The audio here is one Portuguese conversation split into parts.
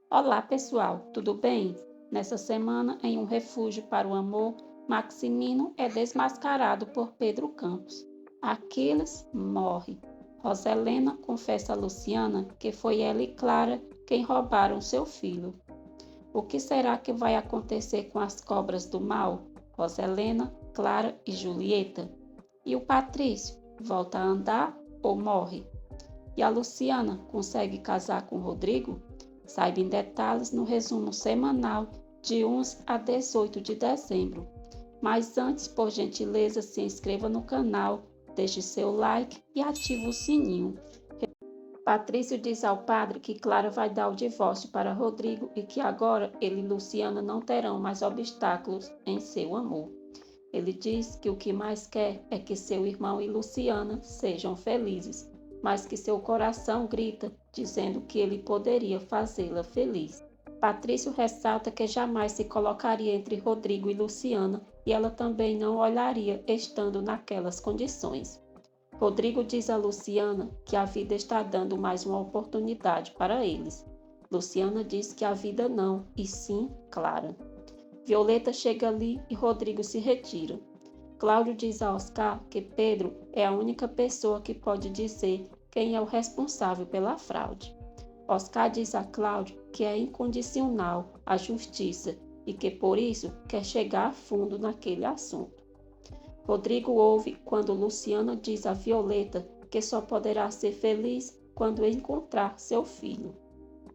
Olá, pessoal, tudo bem? Nessa semana, em um refúgio para o amor, Maximino é desmascarado por Pedro Campos. Aquiles morre. Roselena confessa a Luciana que foi ela e Clara quem roubaram seu filho. O que será que vai acontecer com as cobras do mal? Roselena, Clara e Julieta? E o Patrício volta a andar ou morre? E a Luciana consegue casar com Rodrigo? Saiba em detalhes no resumo semanal de 11 a 18 de dezembro. Mas antes, por gentileza, se inscreva no canal, deixe seu like e ative o sininho. Patrício diz ao padre que Clara vai dar o divórcio para Rodrigo e que agora ele e Luciana não terão mais obstáculos em seu amor. Ele diz que o que mais quer é que seu irmão e Luciana sejam felizes, mas que seu coração grita, dizendo que ele poderia fazê-la feliz. Patrício ressalta que jamais se colocaria entre Rodrigo e Luciana e ela também não olharia estando naquelas condições. Rodrigo diz a Luciana que a vida está dando mais uma oportunidade para eles. Luciana diz que a vida não, e sim Clara. Violeta chega ali e Rodrigo se retira. Cláudio diz a Oscar que Pedro é a única pessoa que pode dizer quem é o responsável pela fraude. Oscar diz a Cláudio que é incondicional a justiça e que por isso quer chegar a fundo naquele assunto. Rodrigo ouve quando Luciana diz a Violeta que só poderá ser feliz quando encontrar seu filho.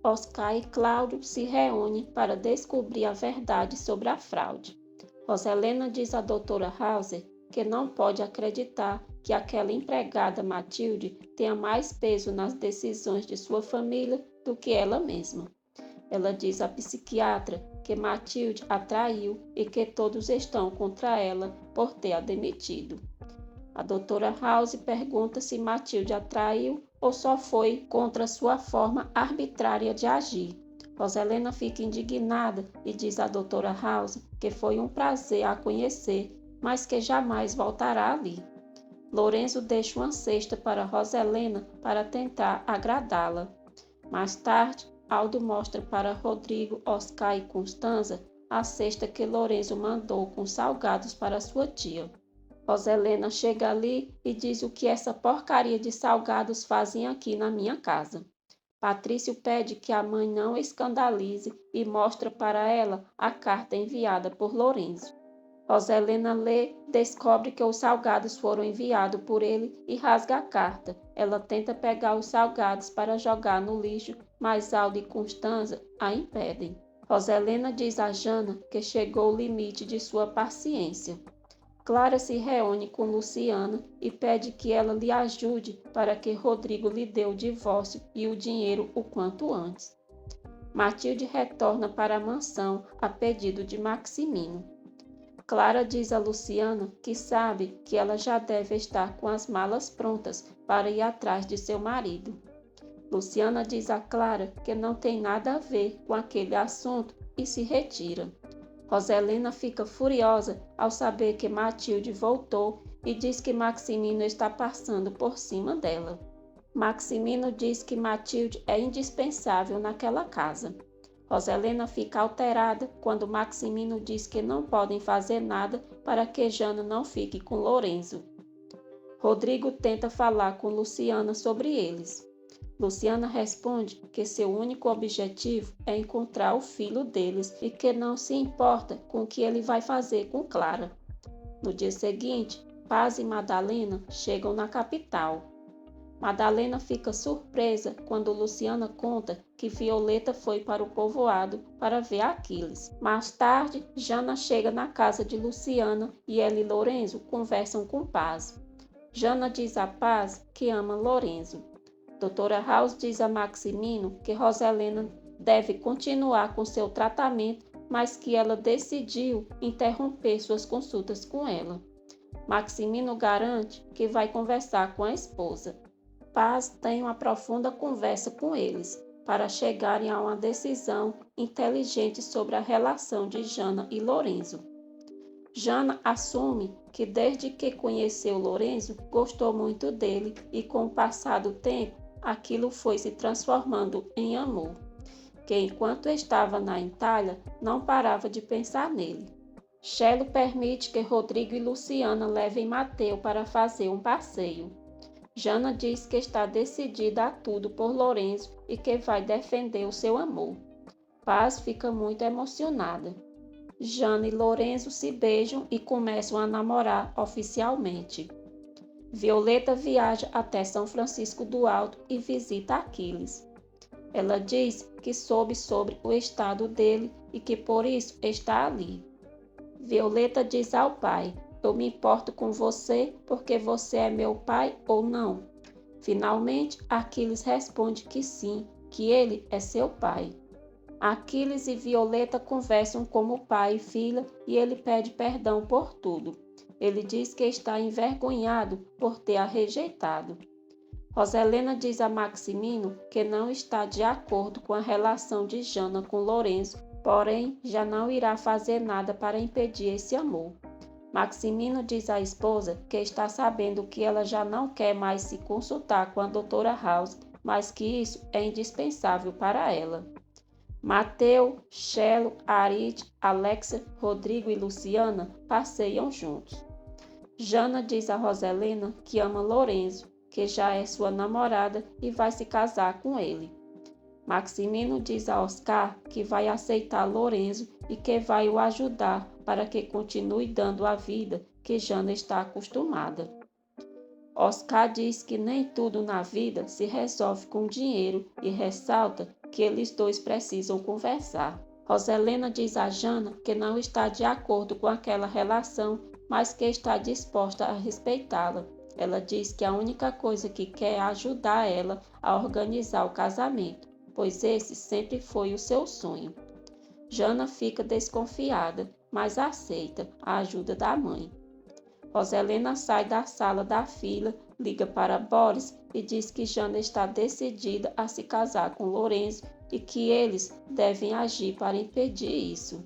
Oscar e Cláudio se reúnem para descobrir a verdade sobre a fraude. Roselena diz à doutora Hauser que não pode acreditar que aquela empregada Matilde tenha mais peso nas decisões de sua família do que ela mesma. Ela diz à psiquiatra que Matilde a traiu e que todos estão contra ela por ter a demitido. A doutora House pergunta se Matilde a traiu ou só foi contra sua forma arbitrária de agir. Roselena fica indignada e diz à doutora House que foi um prazer a conhecer, mas que jamais voltará ali. Lorenzo deixa uma cesta para Roselena para tentar agradá-la. Mais tarde, Aldo mostra para Rodrigo, Oscar e Constanza a cesta que Lorenzo mandou com salgados para sua tia. Roselena chega ali e diz o que essa porcaria de salgados fazem aqui na minha casa. Patrício pede que a mãe não escandalize e mostra para ela a carta enviada por Lorenzo. Roselena lê, descobre que os salgados foram enviados por ele e rasga a carta. Ela tenta pegar os salgados para jogar no lixo, mas Aldo e Constanza a impedem. Roselena diz a Jana que chegou o limite de sua paciência. Clara se reúne com Luciana e pede que ela lhe ajude para que Rodrigo lhe dê o divórcio e o dinheiro o quanto antes. Matilde retorna para a mansão a pedido de Maximino. Clara diz a Luciana que sabe que ela já deve estar com as malas prontas para ir atrás de seu marido. Luciana diz a Clara que não tem nada a ver com aquele assunto e se retira. Roselena fica furiosa ao saber que Matilde voltou e diz que Maximino está passando por cima dela. Maximino diz que Matilde é indispensável naquela casa. Roselena fica alterada quando Maximino diz que não podem fazer nada para que Jana não fique com Lorenzo. Rodrigo tenta falar com Luciana sobre eles. Luciana responde que seu único objetivo é encontrar o filho deles e que não se importa com o que ele vai fazer com Clara. No dia seguinte, Paz e Madalena chegam na capital. Madalena fica surpresa quando Luciana conta que Violeta foi para o povoado para ver Aquiles. Mais tarde, Jana chega na casa de Luciana e ela e Lorenzo conversam com Paz. Jana diz a Paz que ama Lorenzo. Doutora House diz a Maximino que Roselena deve continuar com seu tratamento, mas que ela decidiu interromper suas consultas com ela. Maximino garante que vai conversar com a esposa. Paz tem uma profunda conversa com eles, para chegarem a uma decisão inteligente sobre a relação de Jana e Lorenzo. Jana assume que desde que conheceu Lorenzo, gostou muito dele e com o passar do tempo, aquilo foi se transformando em amor. que enquanto estava na Itália não parava de pensar nele. Chelo permite que Rodrigo e Luciana levem Mateu para fazer um passeio. Jana diz que está decidida a tudo por Lourenço e que vai defender o seu amor. Paz fica muito emocionada. Jana e Lourenço se beijam e começam a namorar oficialmente. Violeta viaja até São Francisco do Alto e visita Aquiles. Ela diz que soube sobre o estado dele e que por isso está ali. Violeta diz ao pai: "Eu me importo com você porque você é meu pai ou não?" Finalmente, Aquiles responde que sim, que ele é seu pai. Aquiles e Violeta conversam como pai e filha e ele pede perdão por tudo. Ele diz que está envergonhado por ter a rejeitado. Roselena diz a Maximino que não está de acordo com a relação de Jana com Lourenço, porém já não irá fazer nada para impedir esse amor. Maximino diz à esposa que está sabendo que ela já não quer mais se consultar com a doutora House, mas que isso é indispensável para ela. Mateu, Chelo, Aride, Alexa, Rodrigo e Luciana passeiam juntos. Jana diz a Roselena que ama Lourenço, que já é sua namorada e vai se casar com ele. Maximino diz a Oscar que vai aceitar Lourenço e que vai o ajudar para que continue dando a vida que Jana está acostumada. Oscar diz que nem tudo na vida se resolve com dinheiro e ressalta que eles dois precisam conversar. Roselena diz a Jana que não está de acordo com aquela relação, mas que está disposta a respeitá-la. Ela diz que a única coisa que quer é ajudar ela a organizar o casamento, pois esse sempre foi o seu sonho. Jana fica desconfiada, mas aceita a ajuda da mãe. Roselena sai da sala da filha, liga para Boris e diz que Jana está decidida a se casar com Lourenço e que eles devem agir para impedir isso.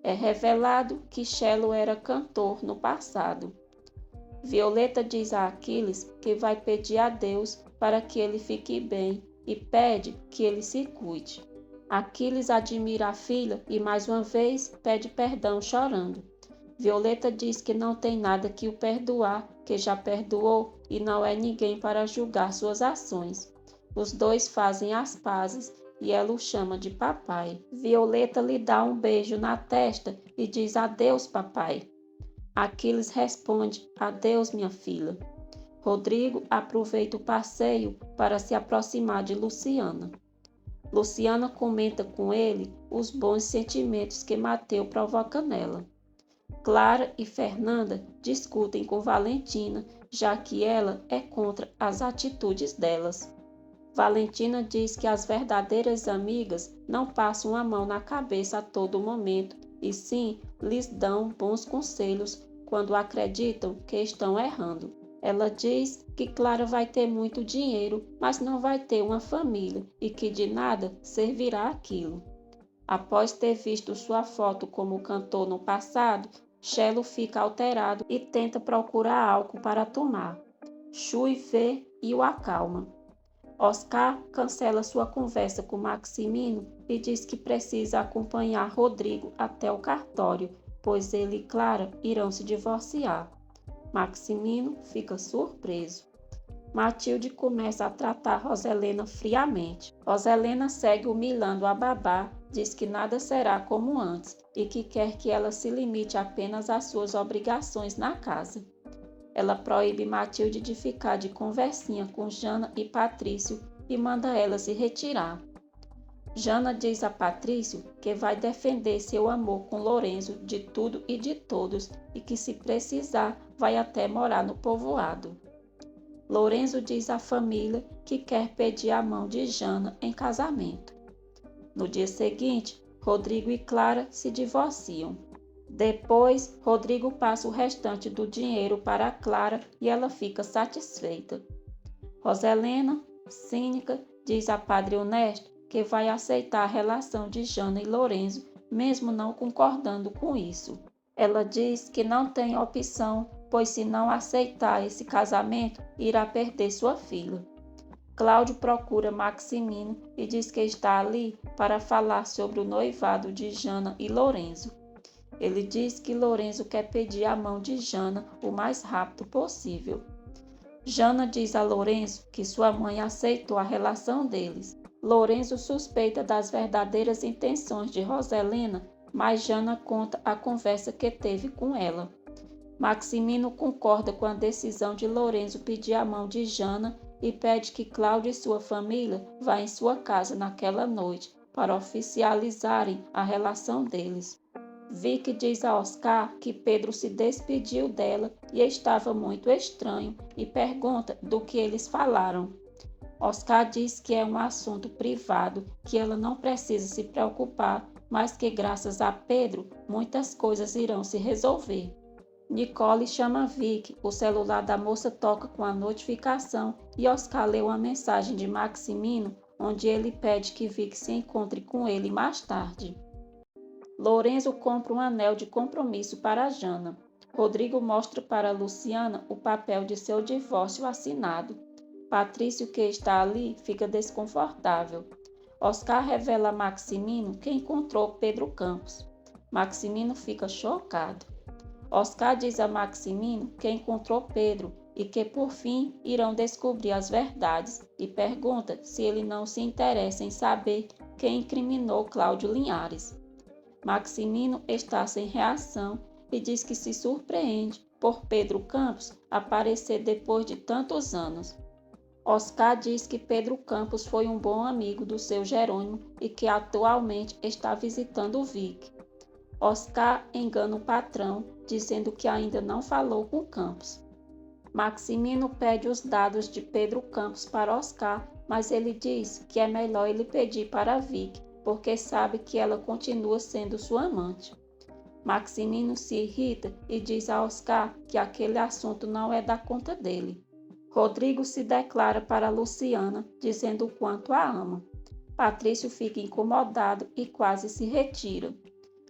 É revelado que Chelo era cantor no passado. Violeta diz a Aquiles que vai pedir a Deus para que ele fique bem e pede que ele se cuide. Aquiles admira a filha e mais uma vez pede perdão chorando. Violeta diz que não tem nada que o perdoar, que já perdoou e não é ninguém para julgar suas ações. Os dois fazem as pazes e ela o chama de papai. Violeta lhe dá um beijo na testa e diz adeus, papai. Aquiles responde: adeus, minha filha. Rodrigo aproveita o passeio para se aproximar de Luciana. Luciana comenta com ele os bons sentimentos que Mateu provoca nela. Clara e Fernanda discutem com Valentina, já que ela é contra as atitudes delas. Valentina diz que as verdadeiras amigas não passam a mão na cabeça a todo momento, e sim lhes dão bons conselhos quando acreditam que estão errando. Ela diz que Clara vai ter muito dinheiro, mas não vai ter uma família e que de nada servirá aquilo. Após ter visto sua foto como cantor no passado, Chelo fica alterado e tenta procurar álcool para tomar. Chui vê e o acalma. Oscar cancela sua conversa com Maximino e diz que precisa acompanhar Rodrigo até o cartório, pois ele e Clara irão se divorciar. Maximino fica surpreso. Matilde começa a tratar Roselena friamente. Roselena segue humilhando a babá, diz que nada será como antes e que quer que ela se limite apenas às suas obrigações na casa. Ela proíbe Matilde de ficar de conversinha com Jana e Patrício e manda ela se retirar. Jana diz a Patrício que vai defender seu amor com Lourenço de tudo e de todos e que, se precisar, vai até morar no povoado. Lourenço diz à família que quer pedir a mão de Jana em casamento. No dia seguinte, Rodrigo e Clara se divorciam. Depois, Rodrigo passa o restante do dinheiro para Clara e ela fica satisfeita. Roselena, cínica, diz a Padre Honesto que vai aceitar a relação de Jana e Lourenço, mesmo não concordando com isso. Ela diz que não tem opção, pois se não aceitar esse casamento, irá perder sua filha. Cláudio procura Maximino e diz que está ali para falar sobre o noivado de Jana e Lorenzo. Ele diz que Lorenzo quer pedir a mão de Jana o mais rápido possível. Jana diz a Lorenzo que sua mãe aceitou a relação deles. Lorenzo suspeita das verdadeiras intenções de Roselena, mas Jana conta a conversa que teve com ela. Maximino concorda com a decisão de Lorenzo pedir a mão de Jana e pede que Cláudio e sua família vá em sua casa naquela noite para oficializarem a relação deles. Vicky diz a Oscar que Pedro se despediu dela e estava muito estranho e pergunta do que eles falaram. Oscar diz que é um assunto privado, que ela não precisa se preocupar, mas que graças a Pedro muitas coisas irão se resolver. Nicole chama Vicky, o celular da moça toca com a notificação e Oscar lê uma mensagem de Maximino, onde ele pede que Vicky se encontre com ele mais tarde. Lorenzo compra um anel de compromisso para Jana. Rodrigo mostra para Luciana o papel de seu divórcio assinado. Patrício, que está ali, fica desconfortável. Oscar revela a Maximino que encontrou Pedro Campos. Maximino fica chocado. Oscar diz a Maximino que encontrou Pedro e que por fim irão descobrir as verdades e pergunta se ele não se interessa em saber quem incriminou Cláudio Linhares. Maximino está sem reação e diz que se surpreende por Pedro Campos aparecer depois de tantos anos. Oscar diz que Pedro Campos foi um bom amigo do seu Jerônimo e que atualmente está visitando Vicky. Oscar engana o patrão, dizendo que ainda não falou com Campos. Maximino pede os dados de Pedro Campos para Oscar, mas ele diz que é melhor ele pedir para Vicky, porque sabe que ela continua sendo sua amante. Maximino se irrita e diz a Oscar que aquele assunto não é da conta dele. Rodrigo se declara para Luciana, dizendo o quanto a ama. Patrício fica incomodado e quase se retira.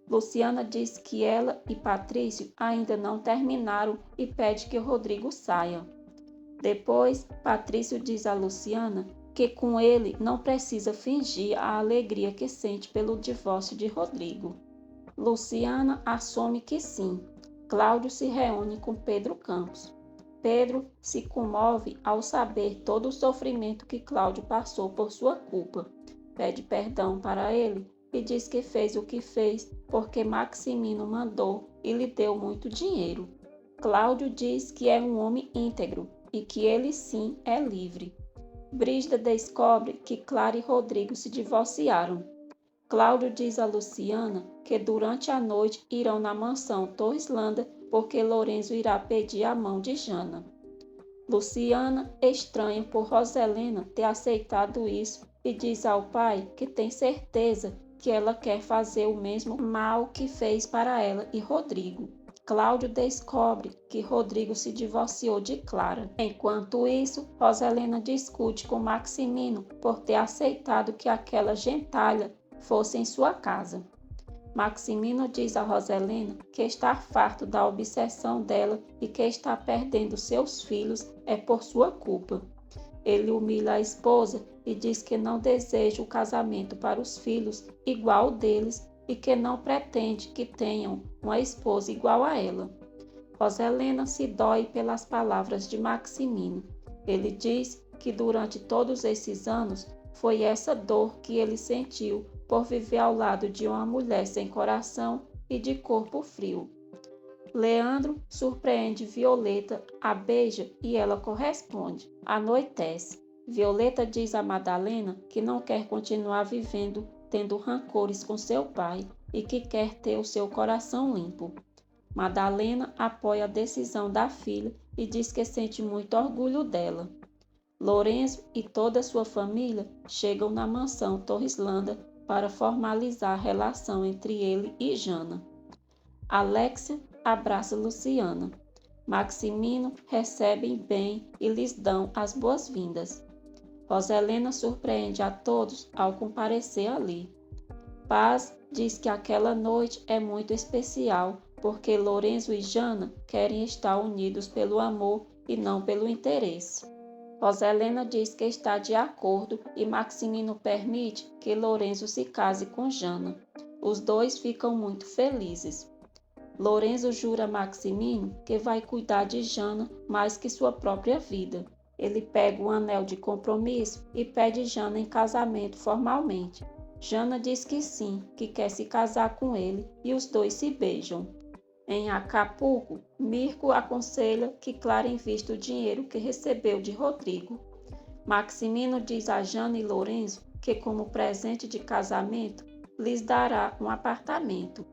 Luciana diz que ela e Patrício ainda não terminaram e pede que Rodrigo saia. Depois, Patrício diz a Luciana que com ele não precisa fingir a alegria que sente pelo divórcio de Rodrigo. Luciana assume que sim. Cláudio se reúne com Pedro Campos. Pedro se comove ao saber todo o sofrimento que Cláudio passou por sua culpa. Pede perdão para ele e diz que fez o que fez porque Maximino mandou e lhe deu muito dinheiro. Cláudio diz que é um homem íntegro e que ele sim é livre. Brígida descobre que Clara e Rodrigo se divorciaram. Cláudio diz a Luciana que durante a noite irão na mansão Torreslanda porque Lorenzo irá pedir a mão de Jana. Luciana estranha por Roselena ter aceitado isso e diz ao pai que tem certeza que ela quer fazer o mesmo mal que fez para ela e Rodrigo. Cláudio descobre que Rodrigo se divorciou de Clara. Enquanto isso, Roselena discute com Maximino por ter aceitado que aquela gentalha fosse em sua casa. Maximino diz a Roselena que está farto da obsessão dela e que está perdendo seus filhos é por sua culpa. Ele humilha a esposa e diz que não deseja o casamento para os filhos igual ao deles e que não pretende que tenham uma esposa igual a ela. Roselena se dói pelas palavras de Maximino. Ele diz que durante todos esses anos foi essa dor que ele sentiu por viver ao lado de uma mulher sem coração e de corpo frio. Leandro surpreende Violeta, a beija e ela corresponde. Anoitece. Violeta diz a Madalena que não quer continuar vivendo tendo rancores com seu pai e que quer ter o seu coração limpo. Madalena apoia a decisão da filha e diz que sente muito orgulho dela. Lorenzo e toda sua família chegam na mansão Torreslanda para formalizar a relação entre ele e Jana. Alexia abraça Luciana. Maximino recebem bem e lhes dão as boas-vindas. Roselena surpreende a todos ao comparecer ali. Paz diz que aquela noite é muito especial porque Lorenzo e Jana querem estar unidos pelo amor e não pelo interesse. Roselena diz que está de acordo e Maximino permite que Lorenzo se case com Jana. Os dois ficam muito felizes. Lorenzo jura a Maximino que vai cuidar de Jana mais que sua própria vida. Ele pega o anel de compromisso e pede Jana em casamento formalmente. Jana diz que sim, que quer se casar com ele e os dois se beijam. Em Acapulco, Mirko aconselha que Clara invista o dinheiro que recebeu de Rodrigo. Maximino diz a Jana e Lorenzo que, como presente de casamento, lhes dará um apartamento.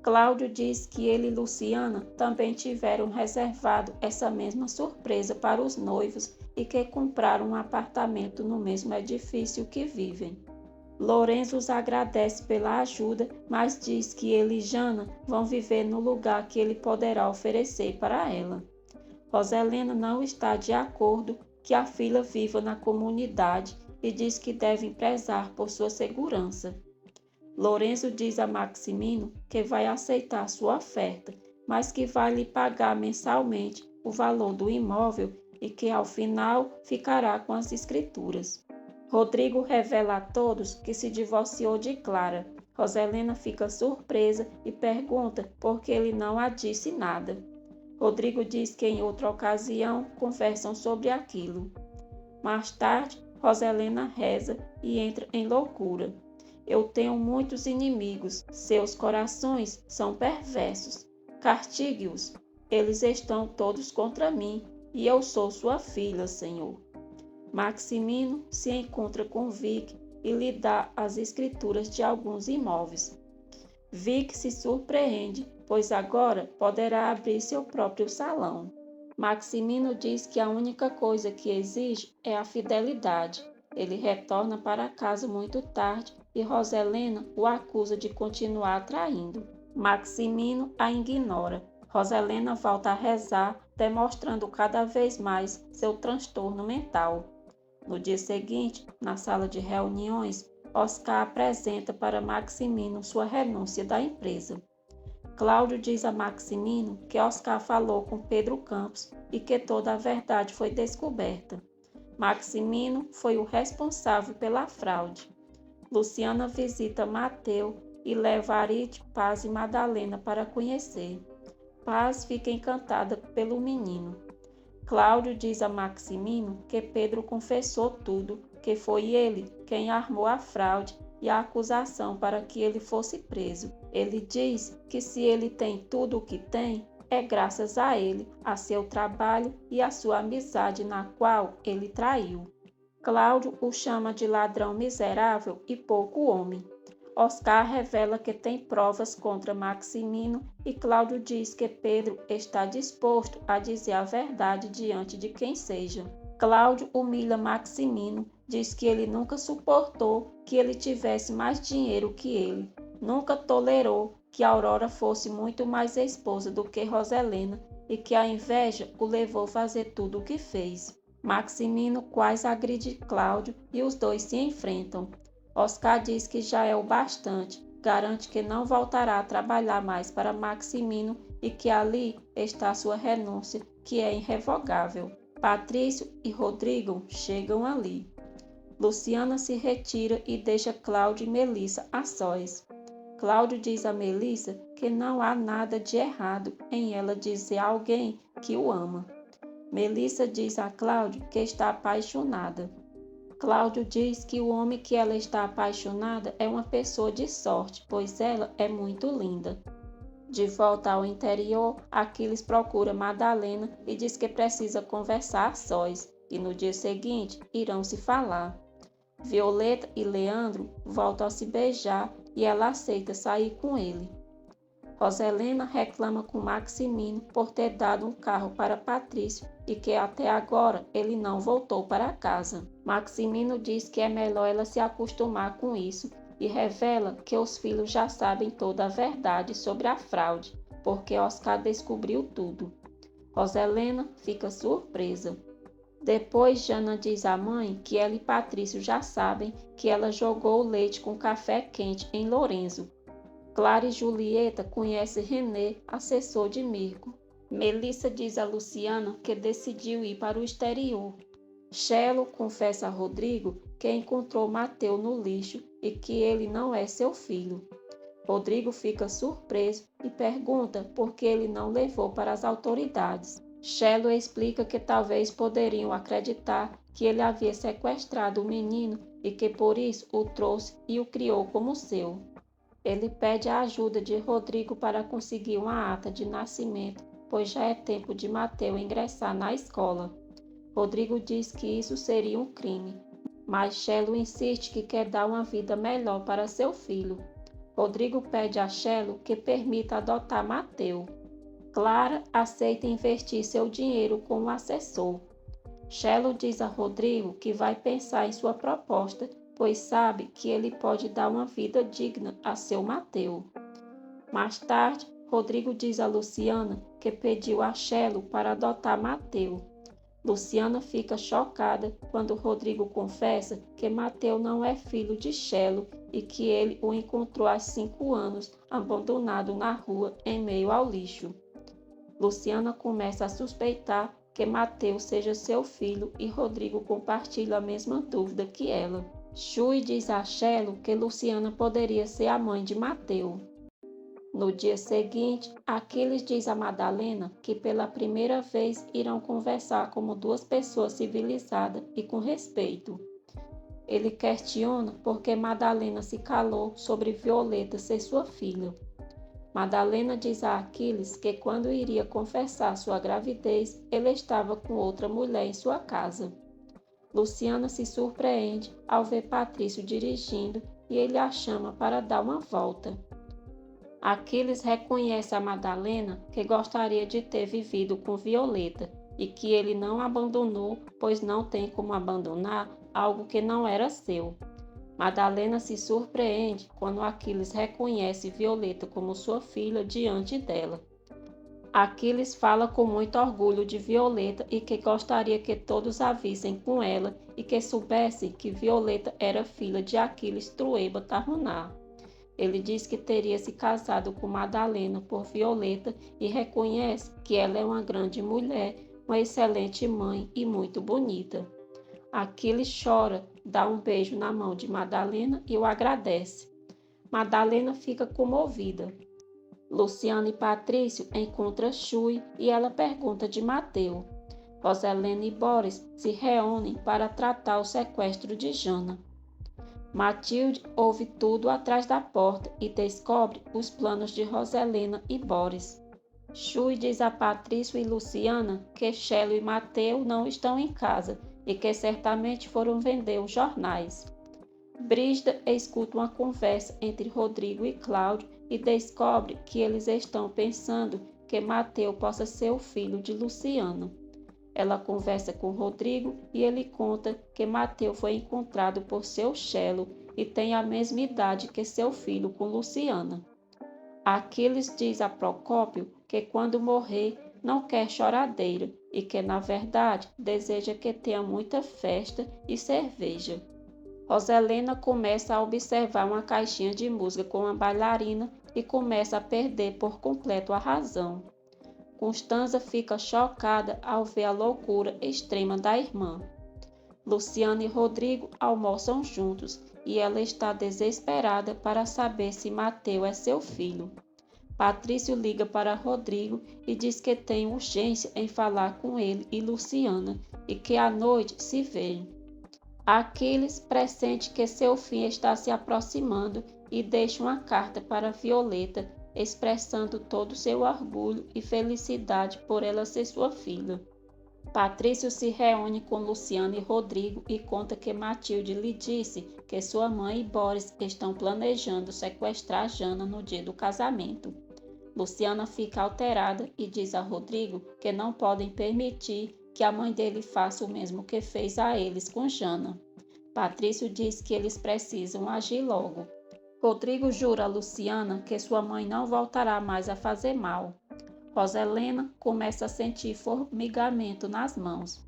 Cláudio diz que ele e Luciana também tiveram reservado essa mesma surpresa para os noivos e que compraram um apartamento no mesmo edifício que vivem. Lorenzo os agradece pela ajuda, mas diz que ele e Jana vão viver no lugar que ele poderá oferecer para ela. Roselena não está de acordo que a filha viva na comunidade e diz que devem prezar por sua segurança. Lorenzo diz a Maximino que vai aceitar sua oferta, mas que vai lhe pagar mensalmente o valor do imóvel e que ao final ficará com as escrituras. Rodrigo revela a todos que se divorciou de Clara. Roselena fica surpresa e pergunta por que ele não a disse nada. Rodrigo diz que em outra ocasião conversam sobre aquilo. Mais tarde, Roselena reza e entra em loucura. Eu tenho muitos inimigos, seus corações são perversos. Castigue-os, eles estão todos contra mim, e eu sou sua filha, Senhor. Maximino se encontra com Vic e lhe dá as escrituras de alguns imóveis. Vic se surpreende, pois agora poderá abrir seu próprio salão. Maximino diz que a única coisa que exige é a fidelidade. Ele retorna para casa muito tarde e Roselena o acusa de continuar traindo. Maximino a ignora. Roselena volta a rezar, demonstrando cada vez mais seu transtorno mental. No dia seguinte, na sala de reuniões, Oscar apresenta para Maximino sua renúncia da empresa. Cláudio diz a Maximino que Oscar falou com Pedro Campos e que toda a verdade foi descoberta. Maximino foi o responsável pela fraude. Luciana visita Mateu e leva Arite, Paz e Madalena para conhecer. Paz fica encantada pelo menino. Cláudio diz a Maximino que Pedro confessou tudo, que foi ele quem armou a fraude e a acusação para que ele fosse preso. Ele diz que se ele tem tudo o que tem, é graças a ele, a seu trabalho e a sua amizade na qual ele traiu. Cláudio o chama de ladrão miserável e pouco homem. Oscar revela que tem provas contra Maximino e Cláudio diz que Pedro está disposto a dizer a verdade diante de quem seja. Cláudio humilha Maximino, diz que ele nunca suportou que ele tivesse mais dinheiro que ele, nunca tolerou que Aurora fosse muito mais esposa do que Roselena e que a inveja o levou a fazer tudo o que fez. Maximino quase agride Cláudio e os dois se enfrentam. Oscar diz que já é o bastante, garante que não voltará a trabalhar mais para Maximino e que ali está sua renúncia, que é irrevogável. Patrício e Rodrigo chegam ali. Luciana se retira e deixa Cláudio e Melissa a sós. Cláudio diz a Melissa que não há nada de errado em ela dizer a alguém que o ama. Melissa diz a Cláudio que está apaixonada. Cláudio diz que o homem que ela está apaixonada é uma pessoa de sorte, pois ela é muito linda. De volta ao interior, Aquiles procura Madalena e diz que precisa conversar a sós, e no dia seguinte irão se falar. Violeta e Leandro voltam a se beijar e ela aceita sair com ele. Roselena reclama com Maximino por ter dado um carro para Patrício e que até agora ele não voltou para casa. Maximino diz que é melhor ela se acostumar com isso e revela que os filhos já sabem toda a verdade sobre a fraude, porque Oscar descobriu tudo. Roselena fica surpresa. Depois, Jana diz à mãe que ela e Patrício já sabem que ela jogou o leite com café quente em Lorenzo. Clara e Julieta conhecem René, assessor de Mirko. Melissa diz a Luciana que decidiu ir para o exterior. Chelo confessa a Rodrigo que encontrou Mateu no lixo e que ele não é seu filho. Rodrigo fica surpreso e pergunta por que ele não levou para as autoridades. Chelo explica que talvez poderiam acreditar que ele havia sequestrado o menino e que por isso o trouxe e o criou como seu. Ele pede a ajuda de Rodrigo para conseguir uma ata de nascimento, pois já é tempo de Mateu ingressar na escola. Rodrigo diz que isso seria um crime, mas Chelo insiste que quer dar uma vida melhor para seu filho. Rodrigo pede a Chelo que permita adotar Mateu. Clara aceita investir seu dinheiro com o assessor. Chelo diz a Rodrigo que vai pensar em sua proposta, pois sabe que ele pode dar uma vida digna a seu Mateu. Mais tarde, Rodrigo diz a Luciana que pediu a Chelo para adotar Mateu. Luciana fica chocada quando Rodrigo confessa que Mateu não é filho de Chelo e que ele o encontrou há 5 anos abandonado na rua em meio ao lixo. Luciana começa a suspeitar que Mateu seja seu filho e Rodrigo compartilha a mesma dúvida que ela. Chui diz a Chelo que Luciana poderia ser a mãe de Mateu. No dia seguinte, Aquiles diz a Madalena que pela primeira vez irão conversar como duas pessoas civilizadas e com respeito. Ele questiona por que Madalena se calou sobre Violeta ser sua filha. Madalena diz a Aquiles que quando iria confessar sua gravidez, ele estava com outra mulher em sua casa. Luciana se surpreende ao ver Patrício dirigindo e ele a chama para dar uma volta. Aquiles reconhece a Madalena que gostaria de ter vivido com Violeta e que ele não abandonou, pois não tem como abandonar algo que não era seu. Madalena se surpreende quando Aquiles reconhece Violeta como sua filha diante dela. Aquiles fala com muito orgulho de Violeta e que gostaria que todos a vissem com ela e que soubessem que Violeta era filha de Aquiles Trueba Tarruná. Ele diz que teria se casado com Madalena por Violeta e reconhece que ela é uma grande mulher, uma excelente mãe e muito bonita. Aquiles chora, dá um beijo na mão de Madalena e o agradece. Madalena fica comovida. Luciana e Patrício encontram Chui e ela pergunta de Mateu. Roselena e Boris se reúnem para tratar o sequestro de Jana. Matilde ouve tudo atrás da porta e descobre os planos de Roselena e Boris. Chui diz a Patrício e Luciana que Chelo e Mateu não estão em casa e que certamente foram vender os jornais. Brígida escuta uma conversa entre Rodrigo e Cláudio e descobre que eles estão pensando que Mateu possa ser o filho de Luciana. Ela conversa com Rodrigo e ele conta que Mateu foi encontrado por seu Chelo e tem a mesma idade que seu filho com Luciana. Aquiles diz a Procópio que quando morrer não quer choradeira e que na verdade deseja que tenha muita festa e cerveja. Roselena começa a observar uma caixinha de música com uma bailarina e começa a perder por completo a razão. Constanza fica chocada ao ver a loucura extrema da irmã. Luciana e Rodrigo almoçam juntos e ela está desesperada para saber se Mateu é seu filho. Patrício liga para Rodrigo e diz que tem urgência em falar com ele e Luciana e que à noite se veem. Aquiles pressente que seu fim está se aproximando e deixa uma carta para Violeta, expressando todo seu orgulho e felicidade por ela ser sua filha. Patrício se reúne com Luciana e Rodrigo e conta que Matilde lhe disse que sua mãe e Boris estão planejando sequestrar Jana no dia do casamento. Luciana fica alterada e diz a Rodrigo que não podem permitir que a mãe dele faça o mesmo que fez a eles com Jana. Patrício diz que eles precisam agir logo. Rodrigo jura a Luciana que sua mãe não voltará mais a fazer mal. Roselena começa a sentir formigamento nas mãos.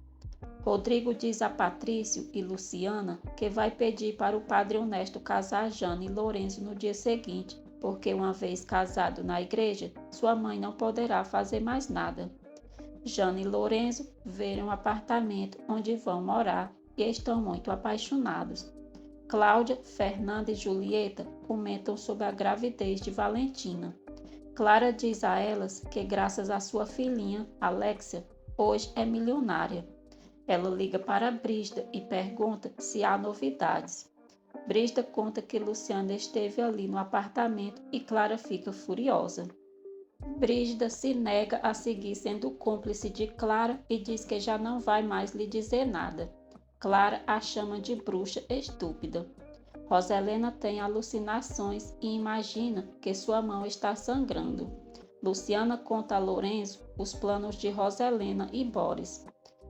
Rodrigo diz a Patrício e Luciana que vai pedir para o padre Honesto casar Jana e Lourenço no dia seguinte, porque uma vez casado na igreja, sua mãe não poderá fazer mais nada. Jana e Lorenzo veem um apartamento onde vão morar e estão muito apaixonados. Cláudia, Fernanda e Julieta comentam sobre a gravidez de Valentina. Clara diz a elas que, graças à sua filhinha, Alexia, hoje é milionária. Ela liga para Brígida e pergunta se há novidades. Brígida conta que Luciana esteve ali no apartamento e Clara fica furiosa. Brígida se nega a seguir sendo cúmplice de Clara e diz que já não vai mais lhe dizer nada. Clara a chama de bruxa estúpida. Roselena tem alucinações e imagina que sua mão está sangrando. Luciana conta a Lorenzo os planos de Roselena e Boris.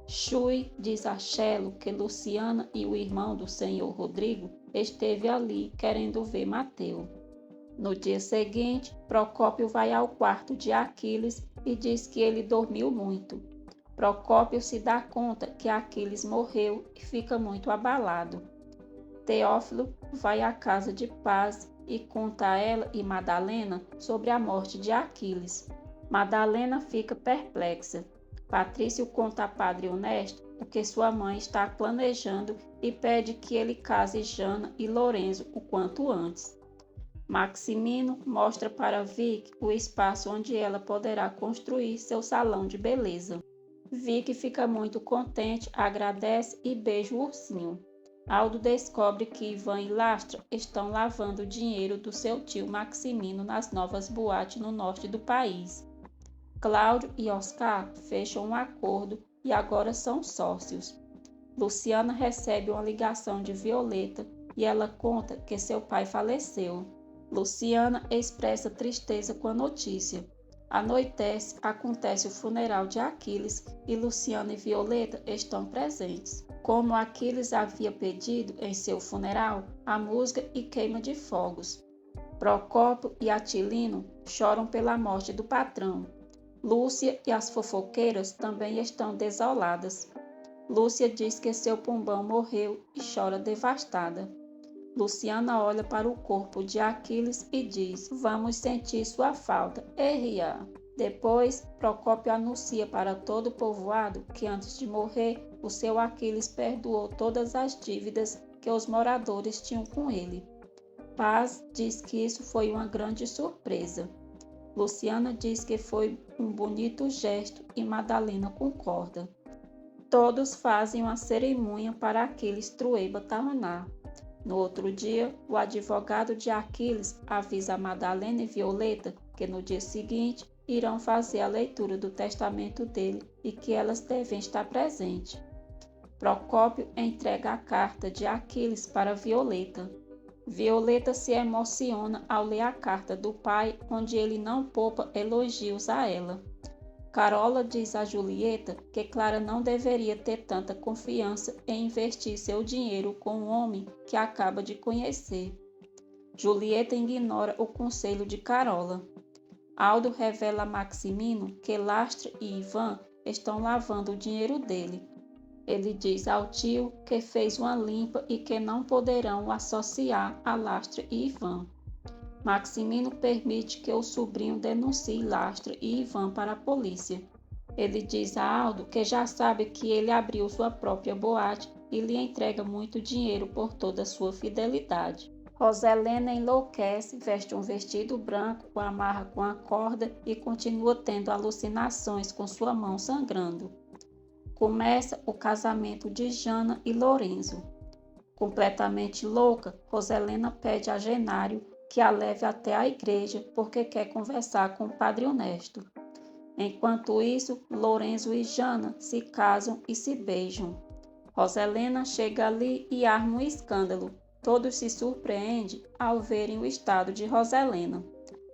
Chui diz a Chelo que Luciana e o irmão do senhor Rodrigo esteve ali querendo ver Mateu. No dia seguinte, Procópio vai ao quarto de Aquiles e diz que ele dormiu muito. Procópio se dá conta que Aquiles morreu e fica muito abalado. Teófilo vai à casa de Paz e conta a ela e Madalena sobre a morte de Aquiles. Madalena fica perplexa. Patrício conta a Padre Honesto o que sua mãe está planejando e pede que ele case Jana e Lorenzo o quanto antes. Maximino mostra para Vic o espaço onde ela poderá construir seu salão de beleza. Vic fica muito contente, agradece e beija o ursinho. Aldo descobre que Ivan e Lastra estão lavando o dinheiro do seu tio Maximino nas novas boates no norte do país. Cláudio e Oscar fecham um acordo e agora são sócios. Luciana recebe uma ligação de Violeta e ela conta que seu pai faleceu. Luciana expressa tristeza com a notícia. Anoitece, acontece o funeral de Aquiles e Luciana e Violeta estão presentes. Como Aquiles havia pedido em seu funeral, há música e queima de fogos. Procópio e Atilino choram pela morte do patrão. Lúcia e as fofoqueiras também estão desoladas. Lúcia diz que seu pombão morreu e chora devastada. Luciana olha para o corpo de Aquiles e diz: "Vamos sentir sua falta, R.A." Depois, Procópio anuncia para todo o povoado que antes de morrer, o seu Aquiles perdoou todas as dívidas que os moradores tinham com ele. Paz diz que isso foi uma grande surpresa. Luciana diz que foi um bonito gesto e Madalena concorda. Todos fazem uma cerimônia para Aquiles Trueba Tahonar. No outro dia, o advogado de Aquiles avisa a Madalena e Violeta que no dia seguinte irão fazer a leitura do testamento dele e que elas devem estar presentes. Procópio entrega a carta de Aquiles para Violeta. Violeta se emociona ao ler a carta do pai, onde ele não poupa elogios a ela. Carola diz a Julieta que Clara não deveria ter tanta confiança em investir seu dinheiro com um homem que acaba de conhecer. Julieta ignora o conselho de Carola. Aldo revela a Maximino que Lastra e Ivan estão lavando o dinheiro dele. Ele diz ao tio que fez uma limpa e que não poderão o associar a Lastra e Ivan. Maximino permite que o sobrinho denuncie Lastra e Ivan para a polícia. Ele diz a Aldo que já sabe que ele abriu sua própria boate e lhe entrega muito dinheiro por toda sua fidelidade. Roselena enlouquece, veste um vestido branco, o amarra com a corda e continua tendo alucinações com sua mão sangrando. Começa o casamento de Jana e Lorenzo. Completamente louca, Roselena pede a Genário que a leve até a igreja porque quer conversar com o Padre Honesto. Enquanto isso, Lorenzo e Jana se casam e se beijam. Roselena chega ali e arma um escândalo. Todos se surpreendem ao verem o estado de Roselena.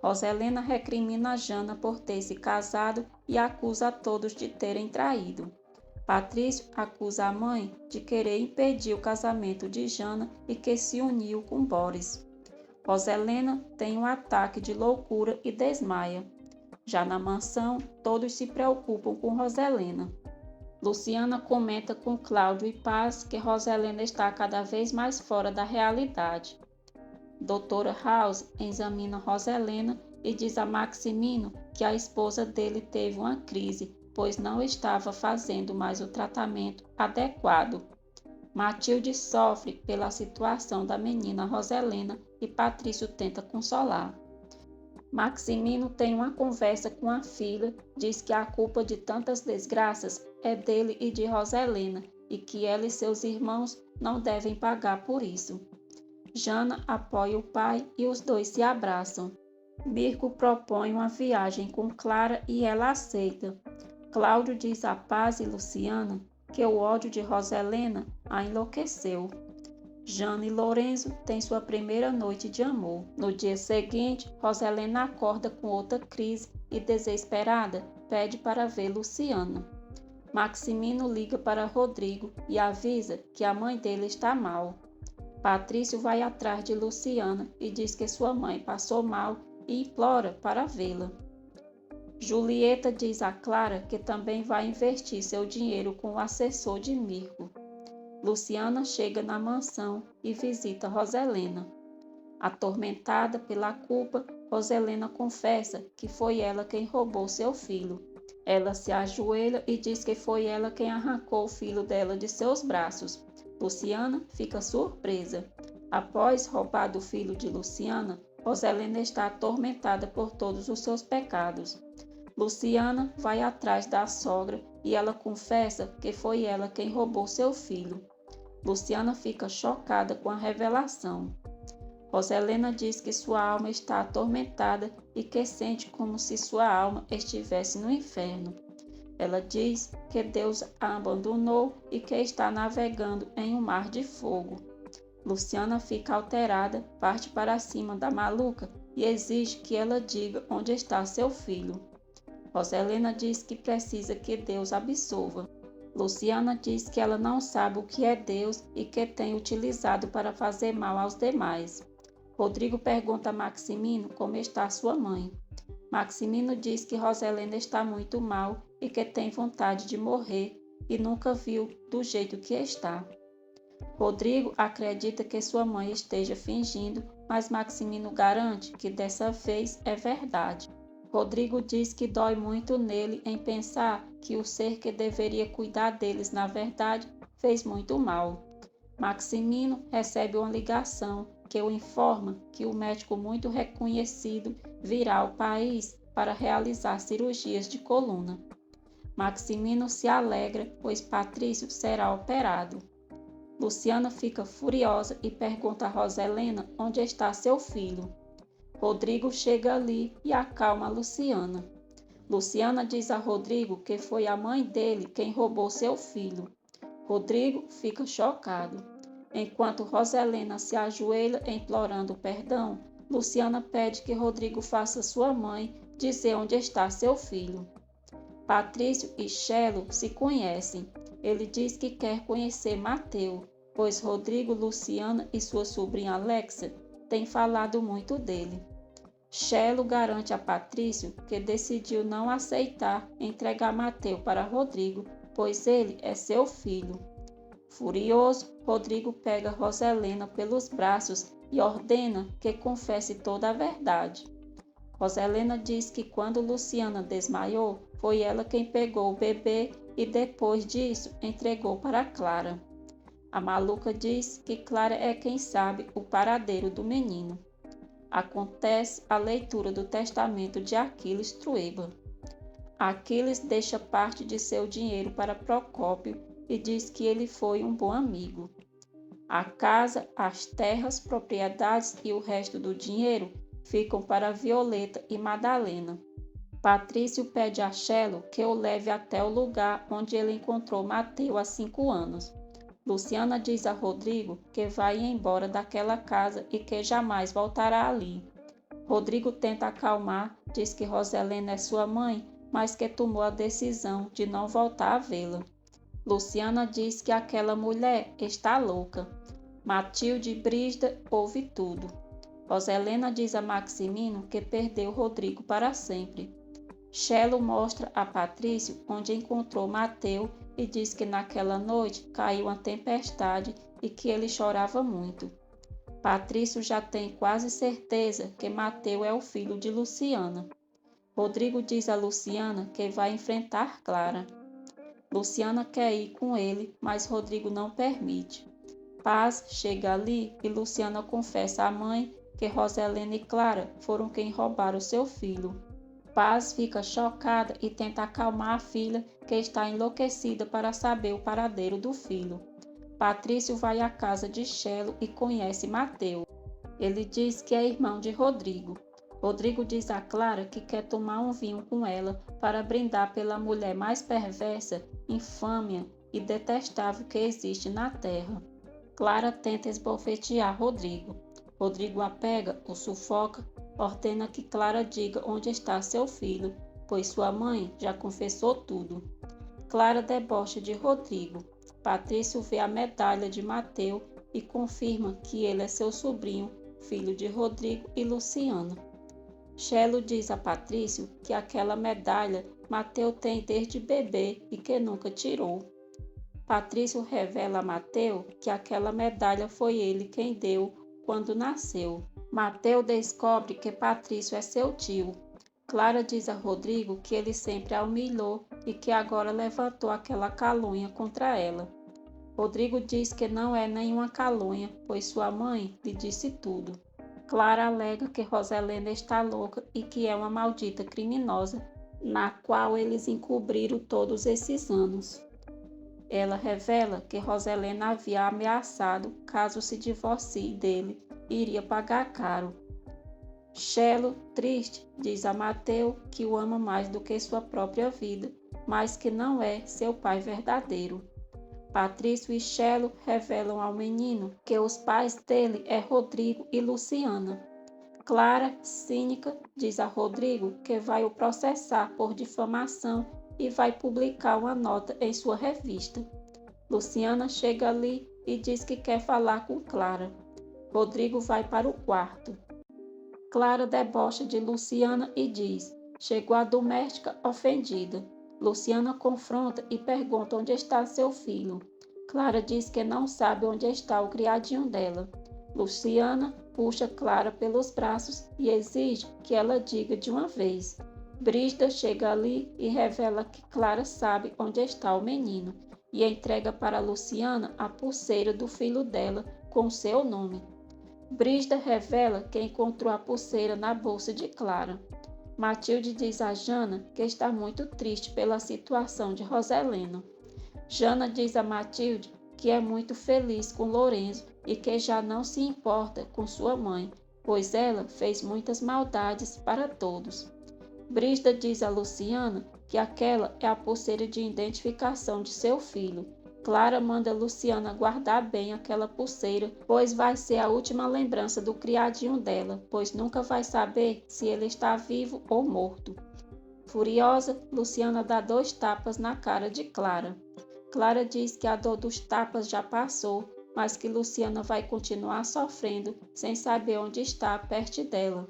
Roselena recrimina Jana por ter se casado e acusa a todos de terem traído. Patrício acusa a mãe de querer impedir o casamento de Jana e que se uniu com Boris. Roselena tem um ataque de loucura e desmaia. Já na mansão, todos se preocupam com Roselena. Luciana comenta com Cláudio e Paz que Roselena está cada vez mais fora da realidade. Doutora House examina Roselena e diz a Maximino que a esposa dele teve uma crise pois não estava fazendo mais o tratamento adequado. Matilde sofre pela situação da menina Roselena e Patrício tenta consolar. Maximino tem uma conversa com a filha, diz que a culpa de tantas desgraças é dele e de Roselena e que ela e seus irmãos não devem pagar por isso. Jana apoia o pai e os dois se abraçam. Mirko propõe uma viagem com Clara e ela aceita. Cláudio diz a Paz e Luciana que o ódio de Roselena a enlouqueceu. Jana e Lorenzo têm sua primeira noite de amor. No dia seguinte, Roselena acorda com outra crise e, desesperada, pede para ver Luciana. Maximino liga para Rodrigo e avisa que a mãe dele está mal. Patrício vai atrás de Luciana e diz que sua mãe passou mal e implora para vê-la. Julieta diz a Clara que também vai investir seu dinheiro com o assessor de Mirko. Luciana chega na mansão e visita Roselena. Atormentada pela culpa, Roselena confessa que foi ela quem roubou seu filho. Ela se ajoelha e diz que foi ela quem arrancou o filho dela de seus braços. Luciana fica surpresa. Após roubar do filho de Luciana, Roselena está atormentada por todos os seus pecados. Luciana vai atrás da sogra e ela confessa que foi ela quem roubou seu filho. Luciana fica chocada com a revelação. Roselena diz que sua alma está atormentada e que sente como se sua alma estivesse no inferno. Ela diz que Deus a abandonou e que está navegando em um mar de fogo. Luciana fica alterada, parte para cima da maluca e exige que ela diga onde está seu filho. Roselena diz que precisa que Deus absolva. Luciana diz que ela não sabe o que é Deus e que tem utilizado para fazer mal aos demais. Rodrigo pergunta a Maximino como está sua mãe. Maximino diz que Roselena está muito mal e que tem vontade de morrer e nunca viu do jeito que está. Rodrigo acredita que sua mãe esteja fingindo, mas Maximino garante que dessa vez é verdade. Rodrigo diz que dói muito nele em pensar que o ser que deveria cuidar deles, na verdade, fez muito mal. Maximino recebe uma ligação que o informa que o médico muito reconhecido virá ao país para realizar cirurgias de coluna. Maximino se alegra, pois Patrício será operado. Luciana fica furiosa e pergunta a Roselena onde está seu filho. Rodrigo chega ali e acalma Luciana. Luciana diz a Rodrigo que foi a mãe dele quem roubou seu filho. Rodrigo fica chocado. Enquanto Roselena se ajoelha implorando perdão, Luciana pede que Rodrigo faça sua mãe dizer onde está seu filho. Patrício e Chelo se conhecem. Ele diz que quer conhecer Mateu, pois Rodrigo, Luciana e sua sobrinha Alexa têm falado muito dele. Chelo garante a Patrício que decidiu não aceitar entregar Mateu para Rodrigo, pois ele é seu filho. Furioso, Rodrigo pega Roselena pelos braços e ordena que confesse toda a verdade. Roselena diz que quando Luciana desmaiou, foi ela quem pegou o bebê e depois disso entregou para Clara. A maluca diz que Clara é quem sabe o paradeiro do menino. Acontece a leitura do testamento de Aquiles Trueba. Aquiles deixa parte de seu dinheiro para Procópio e diz que ele foi um bom amigo. A casa, as terras, propriedades e o resto do dinheiro ficam para Violeta e Madalena. Patrício pede a Chelo que o leve até o lugar onde ele encontrou Mateu há 5 anos. Luciana diz a Rodrigo que vai embora daquela casa e que jamais voltará ali. Rodrigo tenta acalmar, diz que Roselena é sua mãe, mas que tomou a decisão de não voltar a vê-la. Luciana diz que aquela mulher está louca. Matilde e Brígida ouve tudo. Roselena diz a Maximino que perdeu Rodrigo para sempre. Chelo mostra a Patrício onde encontrou Mateu e diz que naquela noite caiu uma tempestade e que ele chorava muito. Patrício já tem quase certeza que Mateu é o filho de Luciana. Rodrigo diz a Luciana que vai enfrentar Clara. Luciana quer ir com ele, mas Rodrigo não permite. Paz chega ali e Luciana confessa à mãe que Roselena e Clara foram quem roubaram seu filho. Paz fica chocada e tenta acalmar a filha, que está enlouquecida para saber o paradeiro do filho. Patrício vai à casa de Chelo e conhece Mateus. Ele diz que é irmão de Rodrigo. Rodrigo diz a Clara que quer tomar um vinho com ela para brindar pela mulher mais perversa, infâmia e detestável que existe na terra. Clara tenta esbofetear Rodrigo. Rodrigo a pega, o sufoca, ordena que Clara diga onde está seu filho, pois sua mãe já confessou tudo. Clara debocha de Rodrigo. Patrício vê a medalha de Mateus e confirma que ele é seu sobrinho, filho de Rodrigo e Luciana. Chelo diz a Patrício que aquela medalha Mateus tem desde bebê e que nunca tirou. Patrício revela a Mateus que aquela medalha foi ele quem deu quando nasceu. Mateus descobre que Patrício é seu tio. Clara diz a Rodrigo que ele sempre a humilhou e que agora levantou aquela calúnia contra ela. Rodrigo diz que não é nenhuma calúnia, pois sua mãe lhe disse tudo. Clara alega que Roselena está louca e que é uma maldita criminosa, na qual eles encobriram todos esses anos. Ela revela que Roselena havia ameaçado, caso se divorcie dele, iria pagar caro. Chelo, triste, diz a Mateus que o ama mais do que sua própria vida, mas que não é seu pai verdadeiro. Patrício e Chelo revelam ao menino que os pais dele é Rodrigo e Luciana. Clara, cínica, diz a Rodrigo que vai o processar por difamação e vai publicar uma nota em sua revista. Luciana chega ali e diz que quer falar com Clara. Rodrigo vai para o quarto. Clara debocha de Luciana e diz: chegou a doméstica ofendida. Luciana confronta e pergunta onde está seu filho. Clara diz que não sabe onde está o criadinho dela. Luciana puxa Clara pelos braços e exige que ela diga de uma vez. Brígida chega ali e revela que Clara sabe onde está o menino e entrega para Luciana a pulseira do filho dela com seu nome. Brígida revela que encontrou a pulseira na bolsa de Clara. Matilde diz a Jana que está muito triste pela situação de Roselena. Jana diz a Matilde que é muito feliz com Lourenço e que já não se importa com sua mãe, pois ela fez muitas maldades para todos. Brígida diz a Luciana que aquela é a pulseira de identificação de seu filho. Clara manda Luciana guardar bem aquela pulseira, pois vai ser a última lembrança do criadinho dela, pois nunca vai saber se ele está vivo ou morto. Furiosa, Luciana dá 2 tapas na cara de Clara. Clara diz que a dor dos tapas já passou, mas que Luciana vai continuar sofrendo sem saber onde está perto dela.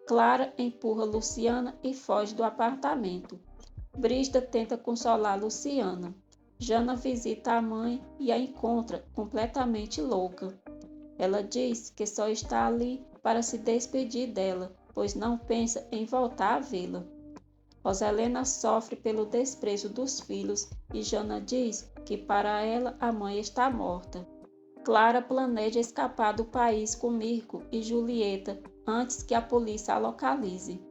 Clara empurra Luciana e foge do apartamento. Brígida tenta consolar Luciana. Jana visita a mãe e a encontra completamente louca. Ela diz que só está ali para se despedir dela, pois não pensa em voltar a vê-la. Roselena sofre pelo desprezo dos filhos e Jana diz que para ela a mãe está morta. Clara planeja escapar do país com Mirko e Julieta antes que a polícia a localize.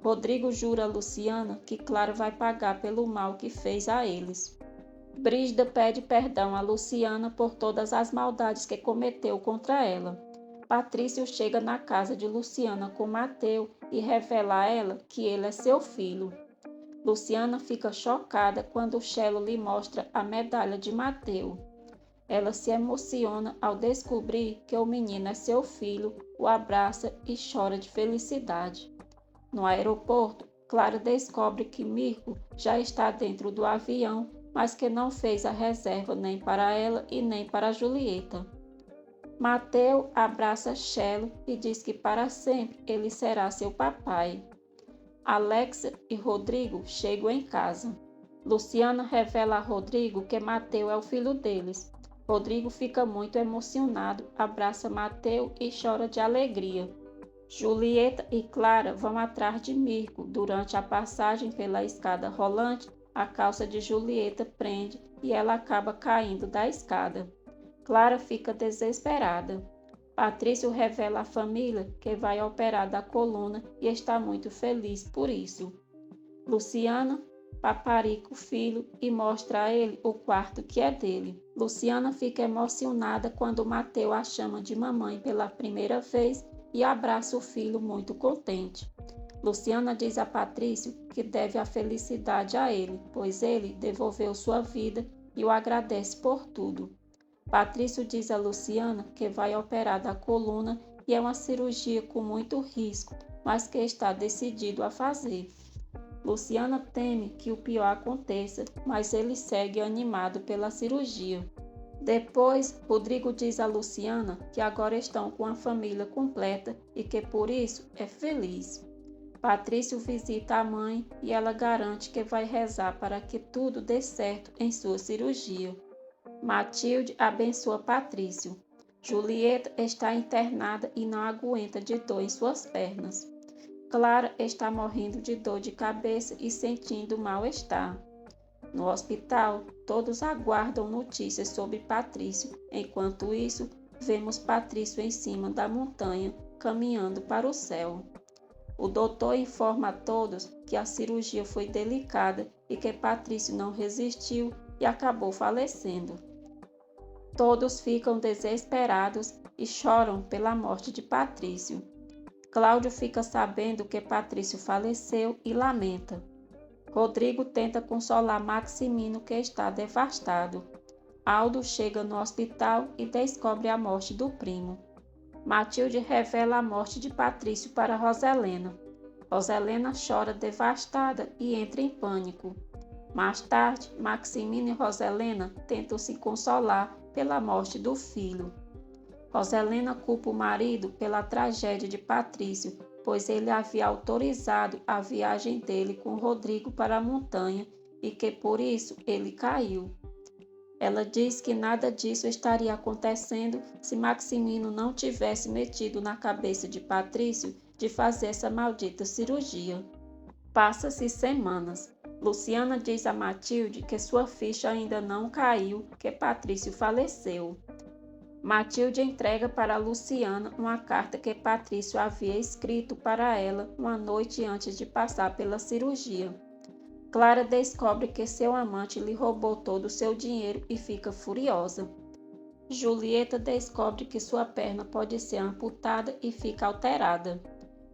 Rodrigo jura a Luciana que Clara vai pagar pelo mal que fez a eles. Brígida pede perdão a Luciana por todas as maldades que cometeu contra ela. Patrício chega na casa de Luciana com Mateus e revela a ela que ele é seu filho. Luciana fica chocada quando Chelo lhe mostra a medalha de Mateus. Ela se emociona ao descobrir que o menino é seu filho, o abraça e chora de felicidade. No aeroporto, Clara descobre que Mirko já está dentro do avião, mas que não fez a reserva nem para ela e nem para Julieta. Mateus abraça Chelo e diz que para sempre ele será seu papai. Alexa e Rodrigo chegam em casa. Luciana revela a Rodrigo que Mateus é o filho deles. Rodrigo fica muito emocionado, abraça Mateus e chora de alegria. Julieta e Clara vão atrás de Mirco. Durante a passagem pela escada rolante, a calça de Julieta prende e ela acaba caindo da escada. Clara fica desesperada. Patrício revela à família que vai operar da coluna e está muito feliz por isso. Luciana paparica o filho e mostra a ele o quarto que é dele. Luciana fica emocionada quando Mateu a chama de mamãe pela primeira vez e abraça o filho muito contente. Luciana diz a Patrício que deve a felicidade a ele, pois ele devolveu sua vida e o agradece por tudo. Patrício diz a Luciana que vai operar da coluna e é uma cirurgia com muito risco, mas que está decidido a fazer. Luciana teme que o pior aconteça, mas ele segue animado pela cirurgia. Depois, Rodrigo diz a Luciana que agora estão com a família completa e que por isso é feliz. Patrício visita a mãe e ela garante que vai rezar para que tudo dê certo em sua cirurgia. Matilde abençoa Patrício. Julieta está internada e não aguenta de dor em suas pernas. Clara está morrendo de dor de cabeça e sentindo mal-estar. No hospital, todos aguardam notícias sobre Patrício. Enquanto isso, vemos Patrício em cima da montanha, caminhando para o céu. O doutor informa a todos que a cirurgia foi delicada e que Patrício não resistiu e acabou falecendo. Todos ficam desesperados e choram pela morte de Patrício. Cláudio fica sabendo que Patrício faleceu e lamenta. Rodrigo tenta consolar Maximino, que está devastado. Aldo chega no hospital e descobre a morte do primo. Matilde revela a morte de Patrício para Roselena. Roselena chora devastada e entra em pânico. Mais tarde, Maximino e Roselena tentam se consolar pela morte do filho. Roselena culpa o marido pela tragédia de Patrício, pois ele havia autorizado a viagem dele com Rodrigo para a montanha e que por isso ele caiu. Ela diz que nada disso estaria acontecendo se Maximino não tivesse metido na cabeça de Patrício de fazer essa maldita cirurgia. Passa-se semanas. Luciana diz a Matilde que sua ficha ainda não caiu, que Patrício faleceu. Matilde entrega para Luciana uma carta que Patrício havia escrito para ela uma noite antes de passar pela cirurgia. Clara descobre que seu amante lhe roubou todo o seu dinheiro e fica furiosa. Julieta descobre que sua perna pode ser amputada e fica alterada.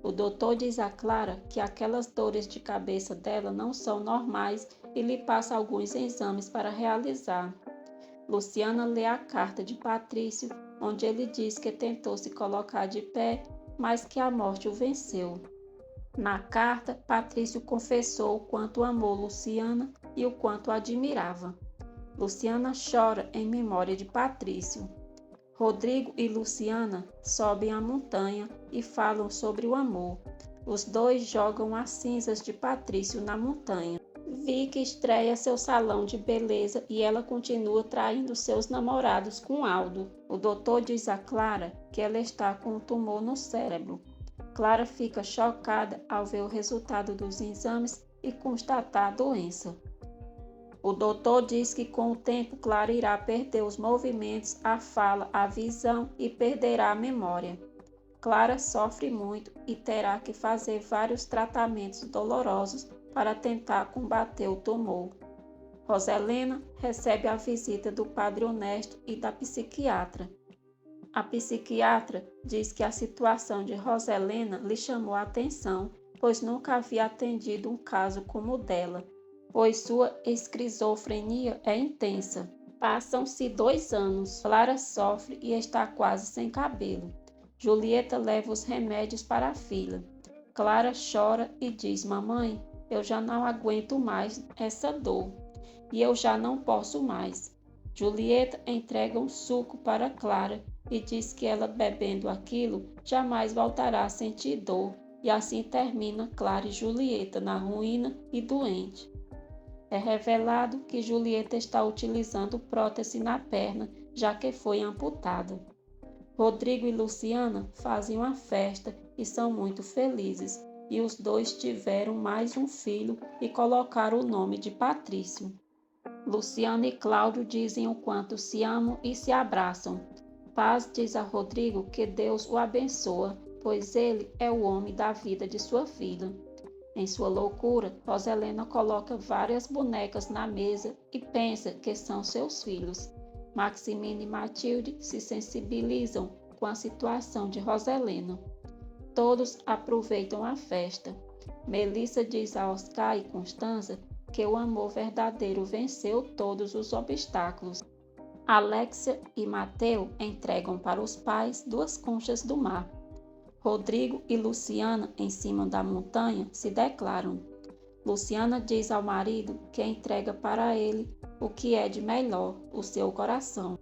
O doutor diz a Clara que aquelas dores de cabeça dela não são normais e lhe passa alguns exames para realizar. Luciana lê a carta de Patrício, onde ele diz que tentou se colocar de pé, mas que a morte o venceu. Na carta, Patrício confessou o quanto amou Luciana e o quanto a admirava. Luciana chora em memória de Patrício. Rodrigo e Luciana sobem a montanha e falam sobre o amor. Os dois jogam as cinzas de Patrício na montanha. Vicky estreia seu salão de beleza e ela continua traindo seus namorados com Aldo. O doutor diz a Clara que ela está com um tumor no cérebro. Clara fica chocada ao ver o resultado dos exames e constatar a doença. O doutor diz que com o tempo Clara irá perder os movimentos, a fala, a visão e perderá a memória. Clara sofre muito e terá que fazer vários tratamentos dolorosos para tentar combater o tumor. Roselena recebe a visita do padre Honesto e da psiquiatra. A psiquiatra diz que a situação de Roselena lhe chamou a atenção, pois nunca havia atendido um caso como o dela, pois sua esquizofrenia é intensa. Passam-se 2 anos, Clara sofre e está quase sem cabelo. Julieta leva os remédios para a filha. Clara chora e diz: mamãe, eu já não aguento mais essa dor e eu já não posso mais. Julieta entrega um suco para Clara e diz que ela bebendo aquilo jamais voltará a sentir dor, e assim termina Clara e Julieta na ruína e doente. É revelado que Julieta está utilizando prótese na perna, já que foi amputada. Rodrigo e Luciana fazem uma festa e são muito felizes. E os dois tiveram mais um filho e colocaram o nome de Patrício. Luciano e Cláudio dizem o quanto se amam e se abraçam. Paz diz a Rodrigo que Deus o abençoa, pois ele é o homem da vida de sua filha. Em sua loucura, Roselena coloca várias bonecas na mesa e pensa que são seus filhos. Maximina e Matilde se sensibilizam com a situação de Roselena. Todos aproveitam a festa. Melissa diz a Oscar e Constanza que o amor verdadeiro venceu todos os obstáculos. Alexia e Mateu entregam para os pais 2 conchas do mar. Rodrigo e Luciana, em cima da montanha, se declaram. Luciana diz ao marido que entrega para ele o que é de melhor, o seu coração.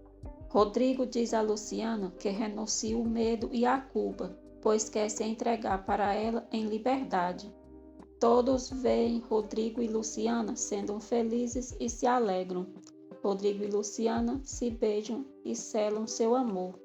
Rodrigo diz a Luciana que renuncia o medo e a culpa, pois quer se entregar para ela em liberdade. Todos veem Rodrigo e Luciana sendo felizes e se alegram. Rodrigo e Luciana se beijam e selam seu amor.